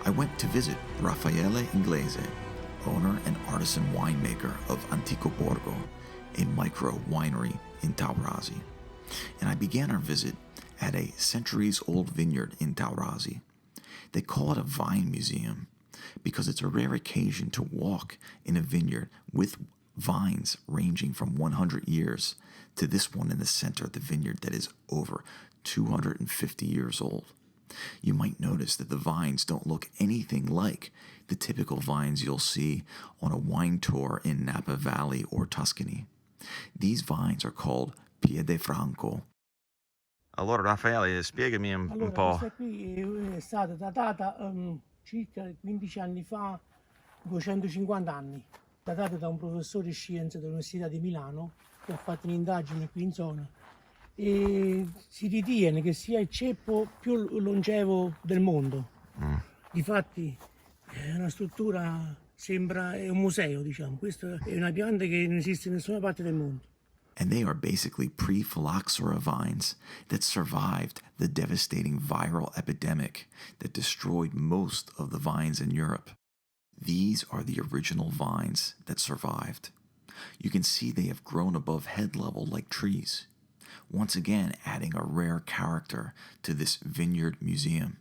I went to visit Raffaele Inglese, owner and artisan winemaker of Antico Borgo, a micro winery in Taurasi, and I began our visit at a centuries-old vineyard in Taurasi. They call it a vine museum because it's a rare occasion to walk in a vineyard with vines ranging from 100 years to this one in the center of the vineyard that is over 250 years old. You might notice that the vines don't look anything like the typical vines you'll see on a wine tour in Napa Valley or Tuscany. These vines are called Piede Franco. Allora Raffaele, spiegami un po'. Questa qui è stata datata circa 15 anni fa, 250 anni, datata da un professore di scienze dell'Università di Milano che ha fatto un'indagine qui in zona e si ritiene che sia il ceppo più longevo del mondo. Difatti è una struttura, sembra è un museo, diciamo. Questa è una pianta che non esiste in nessuna parte del mondo. And they are basically pre-phylloxera vines that survived the devastating viral epidemic that destroyed most of the vines in Europe. These are the original vines that survived. You can see they have grown above head level like trees, once again adding a rare character to this vineyard museum.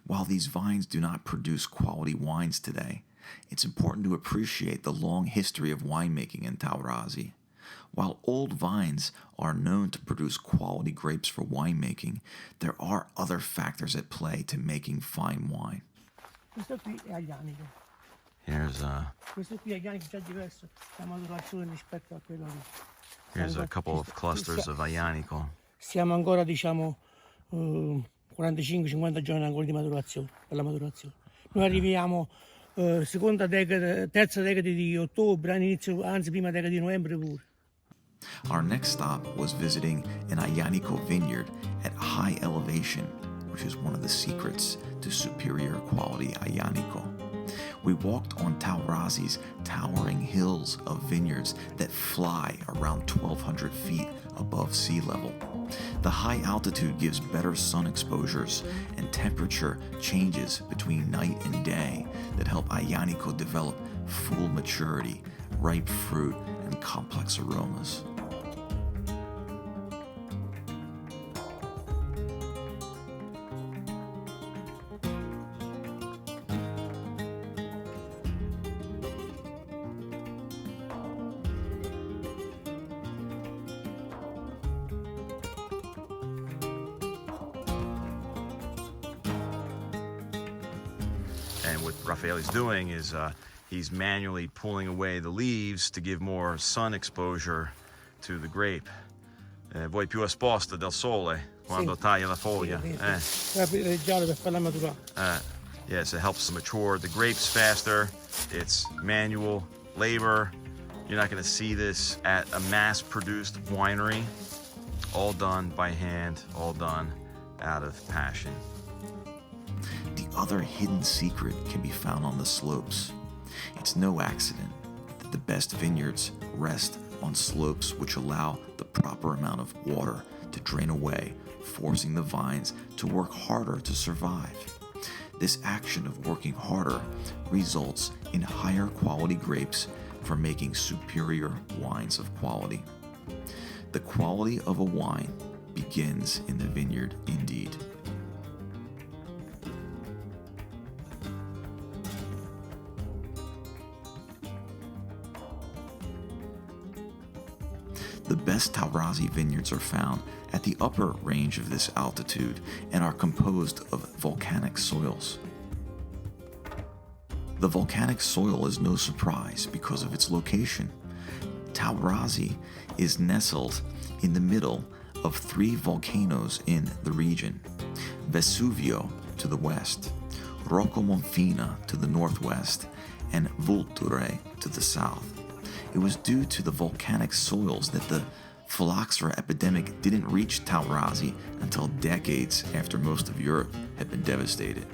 While these vines do not produce quality wines today, it's important to appreciate the long history of winemaking in Taurasi. While old vines are known to produce quality grapes for winemaking, there are other factors at play to making fine wine. Questo qui è aglianico. Here's a couple of clusters of 𝐒𝐤𝐤𝐞. Siamo ancora, diciamo, 45-50 giorni ancora di maturazione, per la maturazione. Noi arriviamo seconda decade, terza decade di ottobre, inizio, anzi prima decade di novembre pure. Our next stop was visiting an 𝐒𝐤𝐤𝐞 vineyard at high elevation, which is one of the secrets to superior quality 𝐒𝐤𝐤𝐞. We walked on Taurasi's towering hills of vineyards that fly around 1,200 feet above sea level. The high altitude gives better sun exposures and temperature changes between night and day that help 𝐒𝐤𝐤𝐞 develop full maturity, ripe fruit, and complex aromas. And what Raffaele's doing is he's manually pulling away the leaves to give more sun exposure to the grape. Vuoi più esposta del sole quando taglia la foglia? Giallo per farla maturare. Yes, it helps to mature the grapes faster. It's manual labor. You're not going to see this at a mass-produced winery. All done by hand, all done out of passion. The other hidden secret can be found on the slopes. It's no accident that the best vineyards rest on slopes which allow the proper amount of water to drain away, forcing the vines to work harder to survive. This action of working harder results in higher quality grapes for making superior wines of quality. The quality of a wine begins in the vineyard indeed. The best Taurasi vineyards are found at the upper range of this altitude and are composed of volcanic soils. The volcanic soil is no surprise because of its location. Taurasi is nestled in the middle of three volcanoes in the region: Vesuvio to the west, Rocco Monfina to the northwest, and Vulture to the south. It was due to the volcanic soils that the phylloxera epidemic didn't reach Taurasi until decades after most of Europe had been devastated.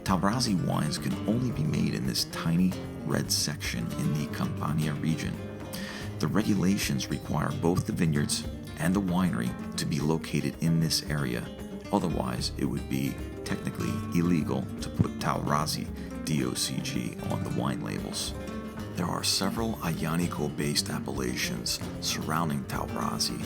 Taurasi wines can only be made in this tiny red section in the Campania region. The regulations require both the vineyards and the winery to be located in this area, otherwise it would be technically illegal to put Taurasi DOCG on the wine labels. There are several 𝐒𝐤𝐤𝐞-based appellations surrounding Taurasi